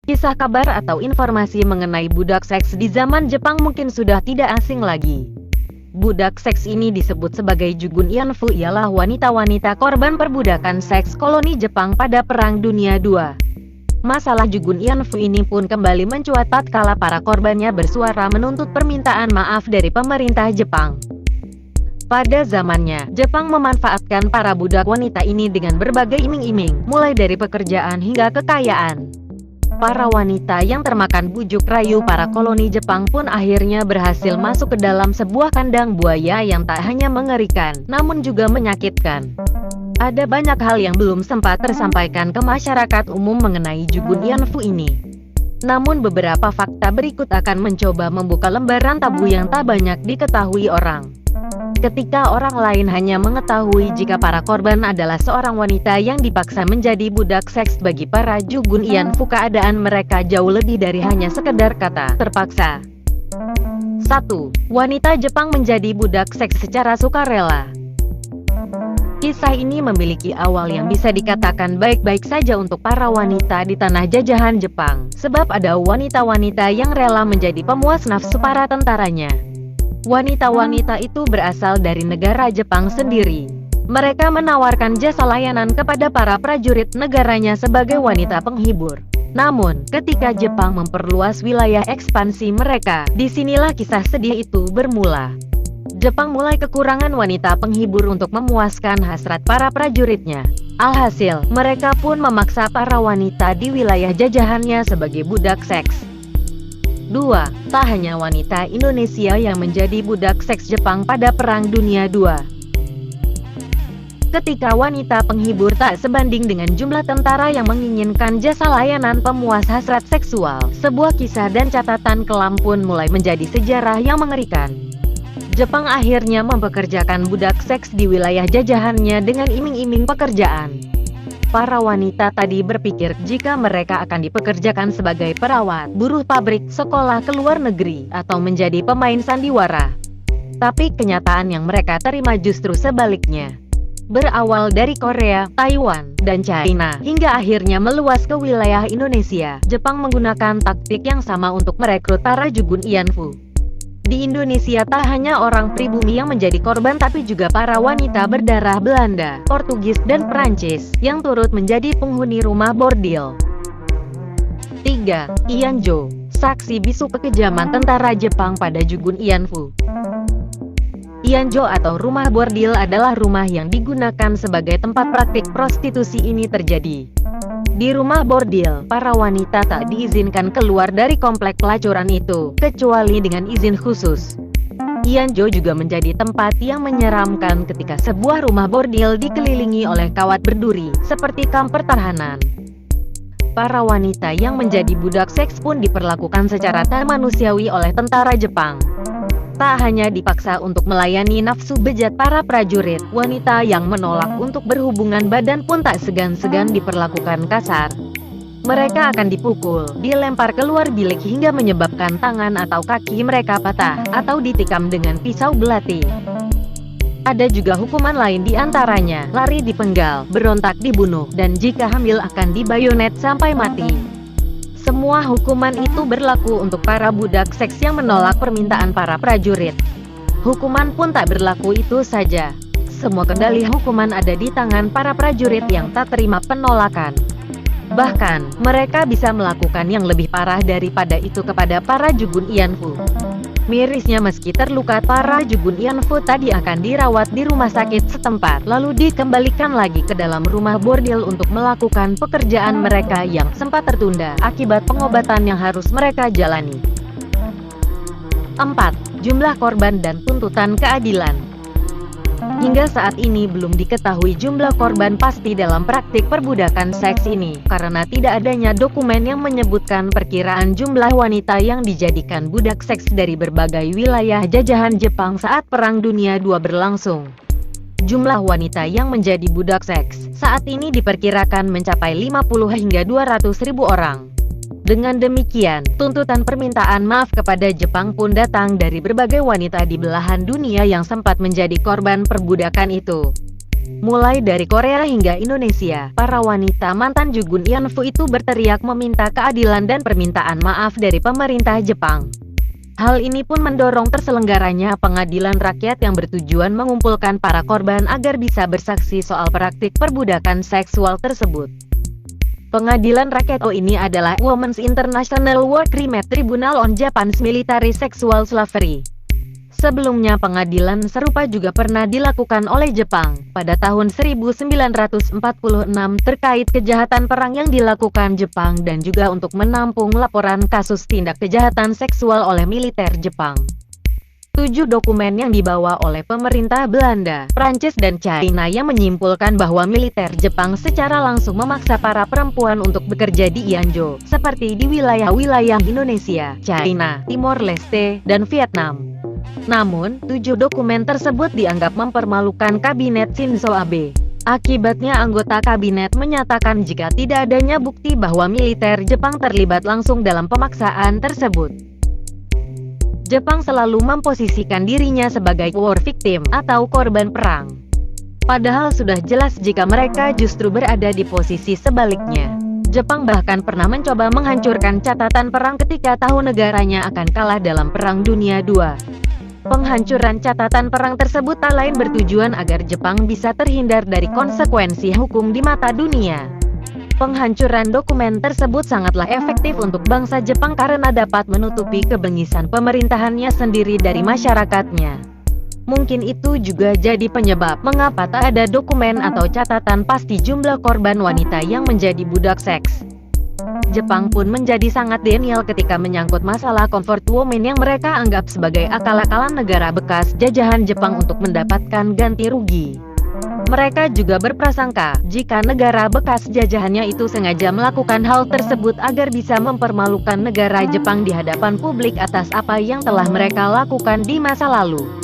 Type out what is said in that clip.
Kisah kabar atau informasi mengenai budak seks di zaman Jepang mungkin sudah tidak asing lagi. Budak seks ini disebut sebagai Jugun Yanfu, ialah wanita-wanita korban perbudakan seks koloni Jepang pada Perang Dunia II. Masalah Jugun Yanfu ini pun kembali mencuat tatkala para korbannya bersuara menuntut permintaan maaf dari pemerintah Jepang. Pada zamannya, Jepang memanfaatkan para budak wanita ini dengan berbagai iming-iming, mulai dari pekerjaan hingga kekayaan. Para wanita yang termakan bujuk rayu para koloni Jepang pun akhirnya berhasil masuk ke dalam sebuah kandang buaya yang tak hanya mengerikan, namun juga menyakitkan. Ada banyak hal yang belum sempat tersampaikan ke masyarakat umum mengenai Jugun Yanfu ini. Namun beberapa fakta berikut akan mencoba membuka lembaran tabu yang tak banyak diketahui orang. Ketika orang lain hanya mengetahui jika para korban adalah seorang wanita yang dipaksa menjadi budak seks, bagi para Jugun Yanfu keadaan mereka jauh lebih dari hanya sekedar kata terpaksa. 1. Wanita Jepang menjadi budak seks secara sukarela. Kisah ini memiliki awal yang bisa dikatakan baik-baik saja untuk para wanita di tanah jajahan Jepang, sebab ada wanita-wanita yang rela menjadi pemuas nafsu para tentaranya. Wanita-wanita itu berasal dari negara Jepang sendiri. Mereka menawarkan jasa layanan kepada para prajurit negaranya sebagai wanita penghibur. Namun, ketika Jepang memperluas wilayah ekspansi mereka, disinilah kisah sedih itu bermula. Jepang mulai kekurangan wanita penghibur untuk memuaskan hasrat para prajuritnya. Alhasil, mereka pun memaksa para wanita di wilayah jajahannya sebagai budak seks. 2. Tak hanya wanita Indonesia yang menjadi budak seks Jepang pada Perang Dunia II. Ketika wanita penghibur tak sebanding dengan jumlah tentara yang menginginkan jasa layanan pemuas hasrat seksual, sebuah kisah dan catatan kelam pun mulai menjadi sejarah yang mengerikan. Jepang akhirnya mempekerjakan budak seks di wilayah jajahannya dengan iming-iming pekerjaan. Para wanita tadi berpikir jika mereka akan dipekerjakan sebagai perawat, buruh pabrik, sekolah ke luar negeri, atau menjadi pemain sandiwara. Tapi kenyataan yang mereka terima justru sebaliknya. Berawal dari Korea, Taiwan, dan China, hingga akhirnya meluas ke wilayah Indonesia, Jepang menggunakan taktik yang sama untuk merekrut para Jugun Yanfu. Di Indonesia tak hanya orang pribumi yang menjadi korban, tapi juga para wanita berdarah Belanda, Portugis, dan Perancis yang turut menjadi penghuni rumah bordil. 3. Ianjo, saksi bisu kekejaman tentara Jepang pada Jugun Yanfu. Ianjo atau rumah bordil adalah rumah yang digunakan sebagai tempat praktik prostitusi ini terjadi. Di rumah bordil, para wanita tak diizinkan keluar dari komplek pelacuran itu, kecuali dengan izin khusus. Ianjo juga menjadi tempat yang menyeramkan ketika sebuah rumah bordil dikelilingi oleh kawat berduri, seperti kamp pertahanan. Para wanita yang menjadi budak seks pun diperlakukan secara tak manusiawi oleh tentara Jepang. Tak hanya dipaksa untuk melayani nafsu bejat para prajurit, wanita yang menolak untuk berhubungan badan pun tak segan-segan diperlakukan kasar. Mereka akan dipukul, dilempar keluar bilik hingga menyebabkan tangan atau kaki mereka patah, atau ditikam dengan pisau belati. Ada juga hukuman lain, di antaranya lari dipenggal, berontak dibunuh, dan jika hamil akan dibayonet sampai mati. Semua hukuman itu berlaku untuk para budak seks yang menolak permintaan para prajurit. Hukuman pun tak berlaku itu saja. Semua kendali hukuman ada di tangan para prajurit yang tak terima penolakan. Bahkan, mereka bisa melakukan yang lebih parah daripada itu kepada para Jugun Yanfu. Mirisnya, meski terluka, para Jugun Yanfu tadi akan dirawat di rumah sakit setempat, lalu dikembalikan lagi ke dalam rumah bordil untuk melakukan pekerjaan mereka yang sempat tertunda akibat pengobatan yang harus mereka jalani. 4. Jumlah korban dan tuntutan keadilan. Hingga saat ini belum diketahui jumlah korban pasti dalam praktik perbudakan seks ini, karena tidak adanya dokumen yang menyebutkan perkiraan jumlah wanita yang dijadikan budak seks dari berbagai wilayah jajahan Jepang saat Perang Dunia II berlangsung. Jumlah wanita yang menjadi budak seks saat ini diperkirakan mencapai 50 hingga 200 ribu orang. Dengan demikian, tuntutan permintaan maaf kepada Jepang pun datang dari berbagai wanita di belahan dunia yang sempat menjadi korban perbudakan itu. Mulai dari Korea hingga Indonesia, para wanita mantan Jugun Yeonfu itu berteriak meminta keadilan dan permintaan maaf dari pemerintah Jepang. Hal ini pun mendorong terselenggaranya pengadilan rakyat yang bertujuan mengumpulkan para korban agar bisa bersaksi soal praktik perbudakan seksual tersebut. Pengadilan rakyat ini adalah Women's International War Crime Tribunal on Japan's Military Sexual Slavery. Sebelumnya pengadilan serupa juga pernah dilakukan oleh Jepang pada tahun 1946 terkait kejahatan perang yang dilakukan Jepang dan juga untuk menampung laporan kasus tindak kejahatan seksual oleh militer Jepang. 7 dokumen yang dibawa oleh pemerintah Belanda, Prancis dan China yang menyimpulkan bahwa militer Jepang secara langsung memaksa para perempuan untuk bekerja di Ianjo, seperti di wilayah-wilayah Indonesia, China, Timor Leste, dan Vietnam. Namun, 7 dokumen tersebut dianggap mempermalukan kabinet Shinzo Abe. Akibatnya anggota kabinet menyatakan jika tidak adanya bukti bahwa militer Jepang terlibat langsung dalam pemaksaan tersebut. Jepang selalu memposisikan dirinya sebagai war victim atau korban perang. Padahal sudah jelas jika mereka justru berada di posisi sebaliknya. Jepang bahkan pernah mencoba menghancurkan catatan perang ketika tahu negaranya akan kalah dalam Perang Dunia II. Penghancuran catatan perang tersebut tak lain bertujuan agar Jepang bisa terhindar dari konsekuensi hukum di mata dunia. Penghancuran dokumen tersebut sangatlah efektif untuk bangsa Jepang karena dapat menutupi kebengisan pemerintahannya sendiri dari masyarakatnya. Mungkin itu juga jadi penyebab mengapa tak ada dokumen atau catatan pasti jumlah korban wanita yang menjadi budak seks. Jepang pun menjadi sangat denial ketika menyangkut masalah comfort women yang mereka anggap sebagai akal-akalan negara bekas jajahan Jepang untuk mendapatkan ganti rugi. Mereka juga berprasangka jika negara bekas jajahannya itu sengaja melakukan hal tersebut agar bisa mempermalukan negara Jepang di hadapan publik atas apa yang telah mereka lakukan di masa lalu.